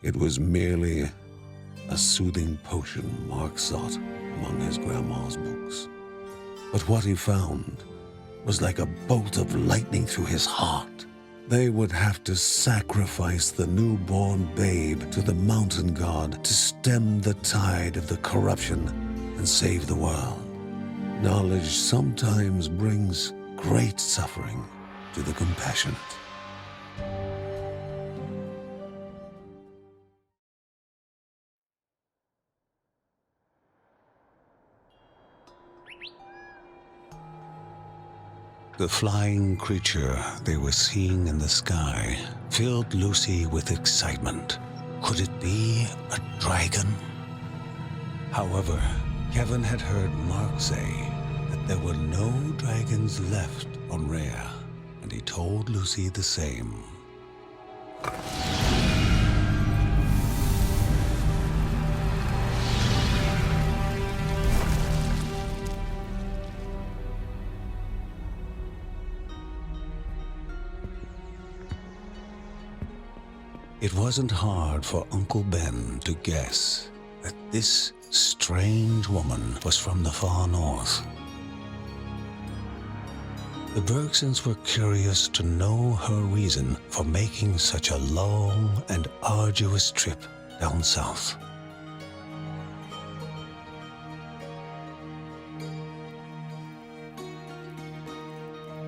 It was merely a soothing potion Mark sought among his grandma's books. But what he found was like a bolt of lightning through his heart. They would have to sacrifice the newborn babe to the mountain god to stem the tide of the corruption and save the world. Knowledge sometimes brings great suffering to the compassionate. The flying creature they were seeing in the sky filled Lucy with excitement. Could it be a dragon? However, Kevin had heard Mark say that there were no dragons left on Rhea, and he told Lucy the same. It wasn't hard for Uncle Ben to guess that this strange woman was from the far north. The Bergsons were curious to know her reason for making such a long and arduous trip down south.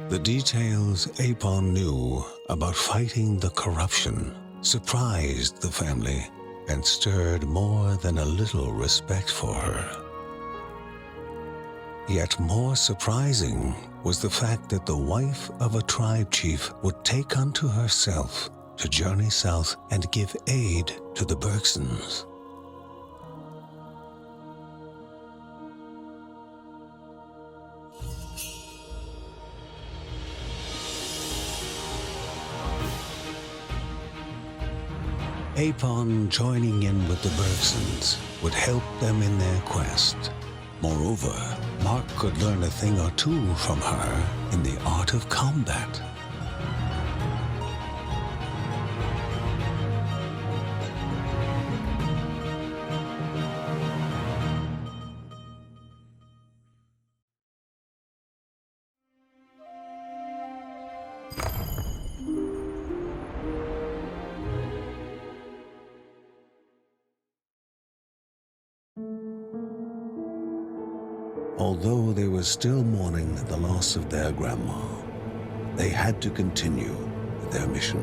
The details Apon knew about fighting the corruption surprised the family and stirred more than a little respect for her. Yet more surprising was the fact that the wife of a tribe chief would take unto herself to journey south and give aid to the Bergsons. Apon joining in with the Bergsons would help them in their quest. Moreover, Mark could learn a thing or two from her in the art of combat. Although they were still mourning the loss of their grandma, they had to continue with their mission.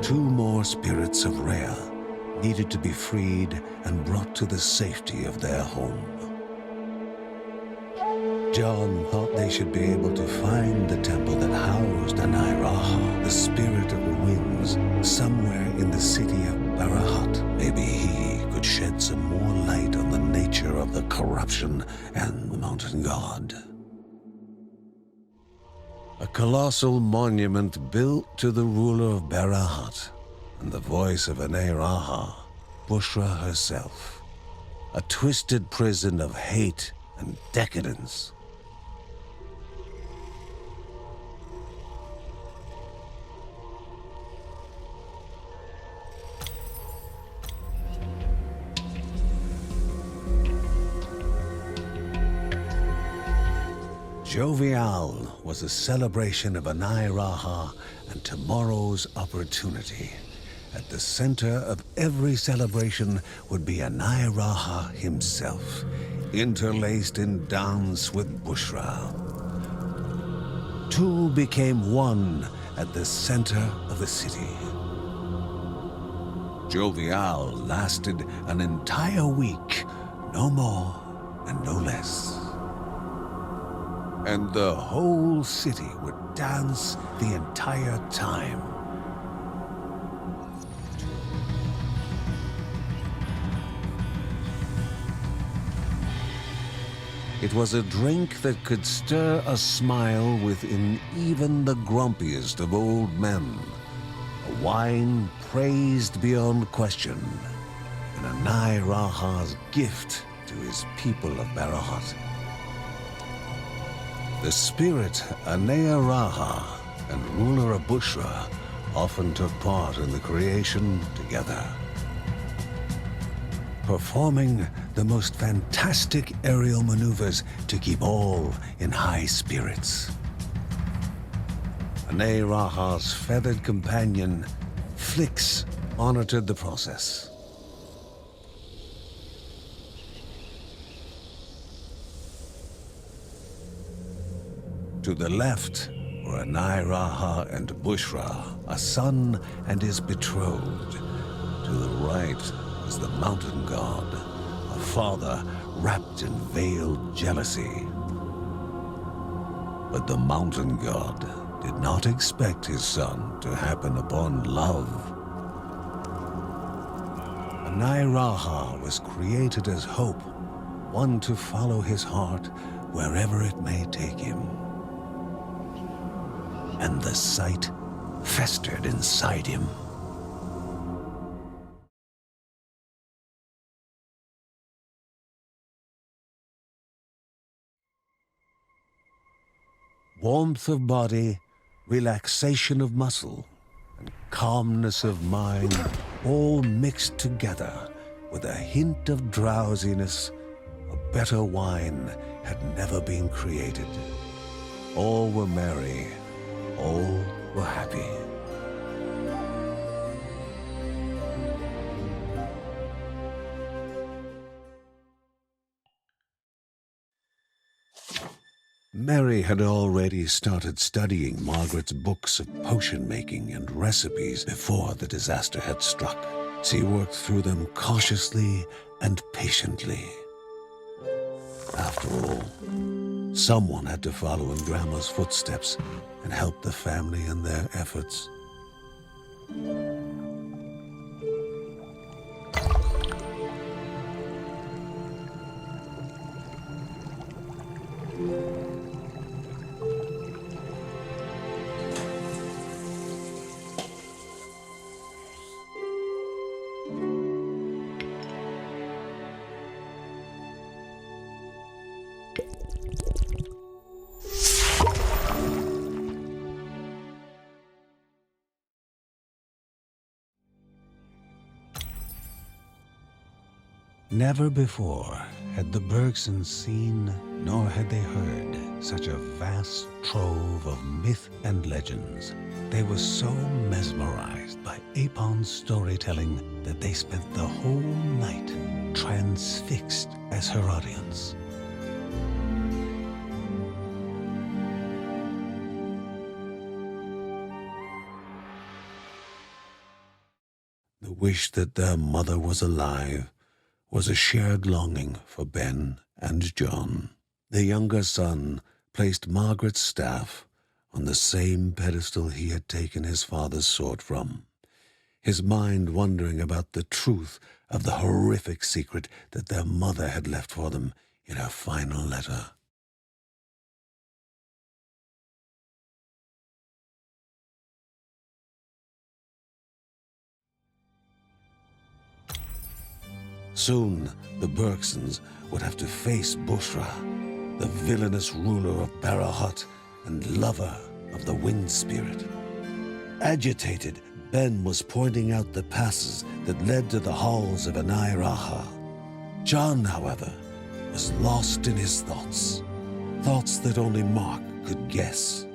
2 more spirits of Rhea needed to be freed and brought to the safety of their home. John thought they should be able to find the temple that housed Anairaha, the spirit of the winds, somewhere in the city of Barahat. Maybe he could shed some more light on the nature of the corruption and the mountain god. A colossal monument built to the ruler of Barahat, and the voice of Anairaha, Bushra herself. A twisted prison of hate and decadence. Jovial was a celebration of Anairaha and tomorrow's opportunity. At the center of every celebration would be Anairaha himself, interlaced in dance with Bushra. 2 became one at the center of the city. Jovial lasted an entire week, no more and no less. And the whole city would dance the entire time. It was a drink that could stir a smile within even the grumpiest of old men. A wine praised beyond question, and Anairaha's gift to his people of Barahat. The spirit Anairaha and ruler of Bushra often took part in the creation together, performing the most fantastic aerial maneuvers to keep all in high spirits. Ane Raha's feathered companion, Flix, monitored the process. To the left were Ane Raha and Bushra, a son and his betrothed. To the right was the mountain god, a father wrapped in veiled jealousy. But the mountain god did not expect his son to happen upon love. Ane Raha was created as hope, one to follow his heart wherever it may take him. And the sight festered inside him. Warmth of body, relaxation of muscle, and calmness of mind, all mixed together with a hint of drowsiness. A better wine had never been created. All were merry, all were happy. Mary had already started studying Margaret's books of potion making and recipes before the disaster had struck. She worked through them cautiously and patiently. After all, someone had to follow in Grandma's footsteps and help the family in their efforts. Never before had the Bergsons seen, nor had they heard, such a vast trove of myth and legends. They were so mesmerized by Apon's storytelling that they spent the whole night transfixed as her audience. The wish that their mother was alive was a shared longing for Ben and John. The younger son placed Margaret's staff on the same pedestal he had taken his father's sword from, his mind wondering about the truth of the horrific secret that their mother had left for them in her final letter. Soon, the Bergsons would have to face Bushra, the villainous ruler of Barahut and lover of the wind spirit. Agitated, Ben was pointing out the passes that led to the halls of Ane Raha. John, however, was lost in his thoughts, thoughts that only Mark could guess.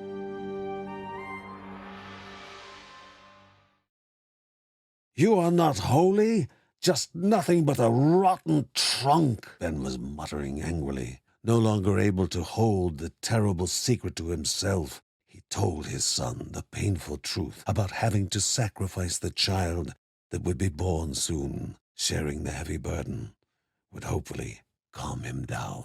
"You are not holy? Just nothing but a rotten trunk," Ben was muttering angrily. No longer able to hold the terrible secret to himself, he told his son the painful truth about having to sacrifice the child that would be born soon. Sharing the heavy burden would hopefully calm him down.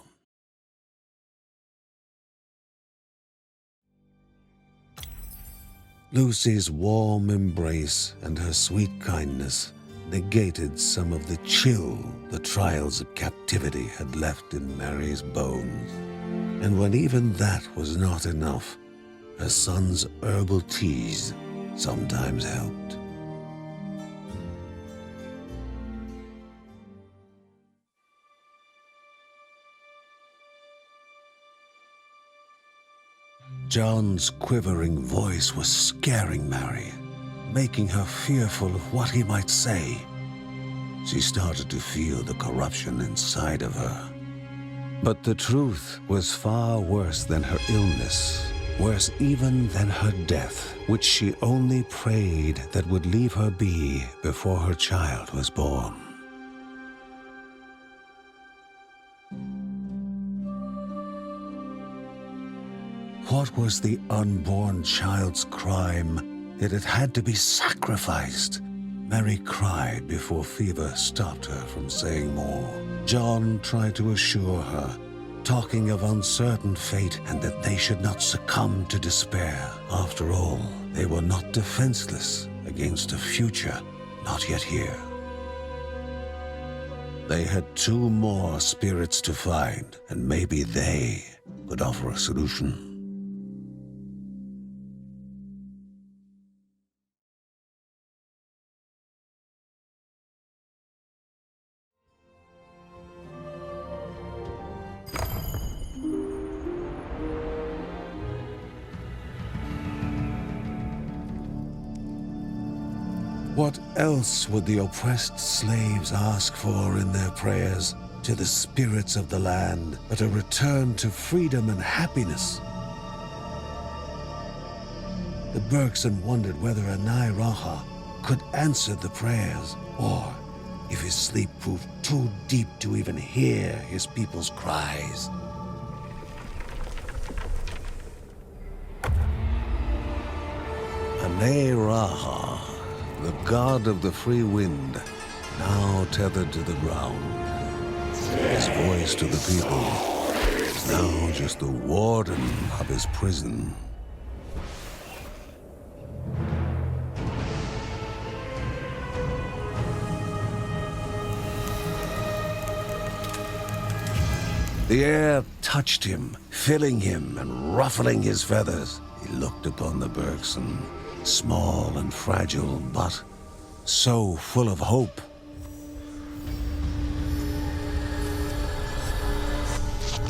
Lucy's warm embrace and her sweet kindness negated some of the chill the trials of captivity had left in Mary's bones. And when even that was not enough, her son's herbal teas sometimes helped. John's quivering voice was scaring Mary. making her fearful of what he might say. She started to feel the corruption inside of her. But the truth was far worse than her illness, worse even than her death, which she only prayed that would leave her be before her child was born. What was the unborn child's crime that it had to be sacrificed? Mary cried before fever stopped her from saying more. John tried to assure her, talking of uncertain fate and that they should not succumb to despair. After all, they were not defenseless against a future not yet here. They had 2 more spirits to find, and maybe they could offer a solution. What else would the oppressed slaves ask for in their prayers to the spirits of the land but a return to freedom and happiness? The Bergson wondered whether Anai Raha could answer the prayers, or if his sleep proved too deep to even hear his people's cries. Anai Raha, the god of the free wind, now tethered to the ground. His voice to the people is now just the warden of his prison. The air touched him, filling him and ruffling his feathers. He looked upon the Bergson, small and fragile, but so full of hope.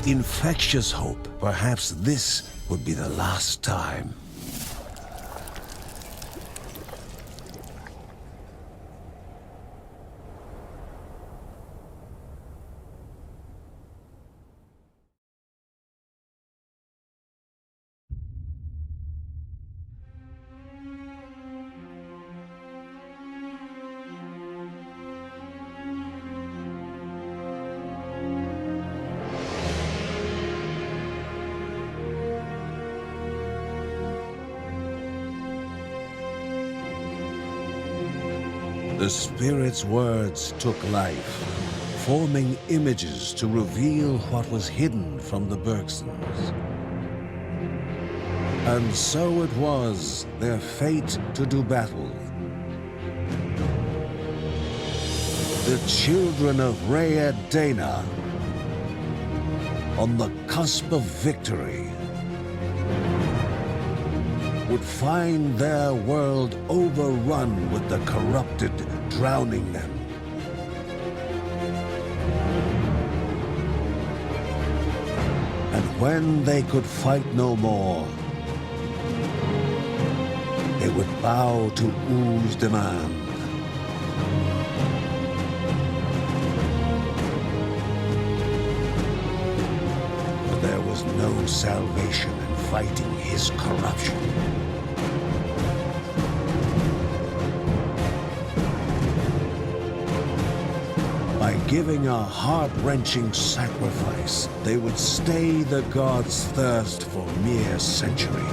Infectious hope. Perhaps this would be the last time. The spirit's words took life, forming images to reveal what was hidden from the Bergsons. And so it was their fate to do battle. The children of Rhea Dana, on the cusp of victory, would find their world overrun with the corrupted, drowning them. And when they could fight no more, they would bow to U's demand. For there was no salvation in fighting his corruption. By giving a heart-wrenching sacrifice, they would stay the gods' thirst for mere centuries.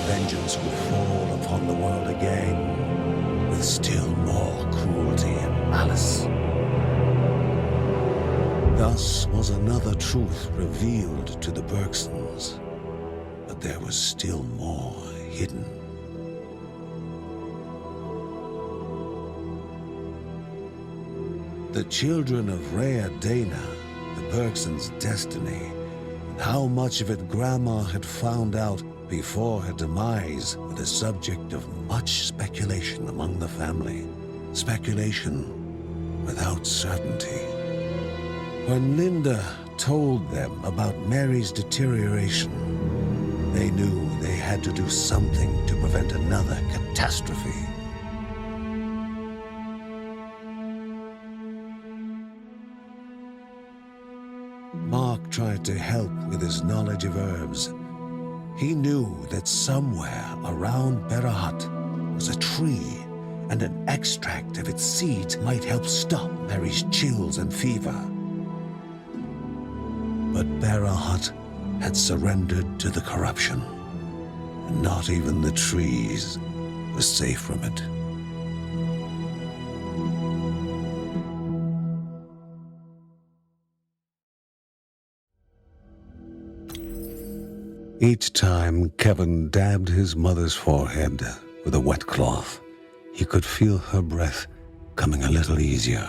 Vengeance would fall upon the world again, with still more cruelty and malice. Thus was another truth revealed to the Bergsons, but there was still more hidden. The children of Rhea Dana, the Bergsons' destiny, How much of it Grandma had found out before her demise were the subject of much speculation among the family. Speculation without certainty. When Linda told them about Mary's deterioration, they knew they had to do something to prevent another catastrophe. Mark tried to help with his knowledge of herbs. He knew that somewhere around Berahut was a tree, and an extract of its seeds might help stop Mary's chills and fever. But Berahut had surrendered to the corruption, and not even the trees were safe from it. Each time Kevin dabbed his mother's forehead with a wet cloth, he could feel her breath coming a little easier.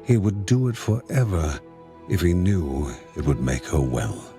He would do it forever if he knew it would make her well.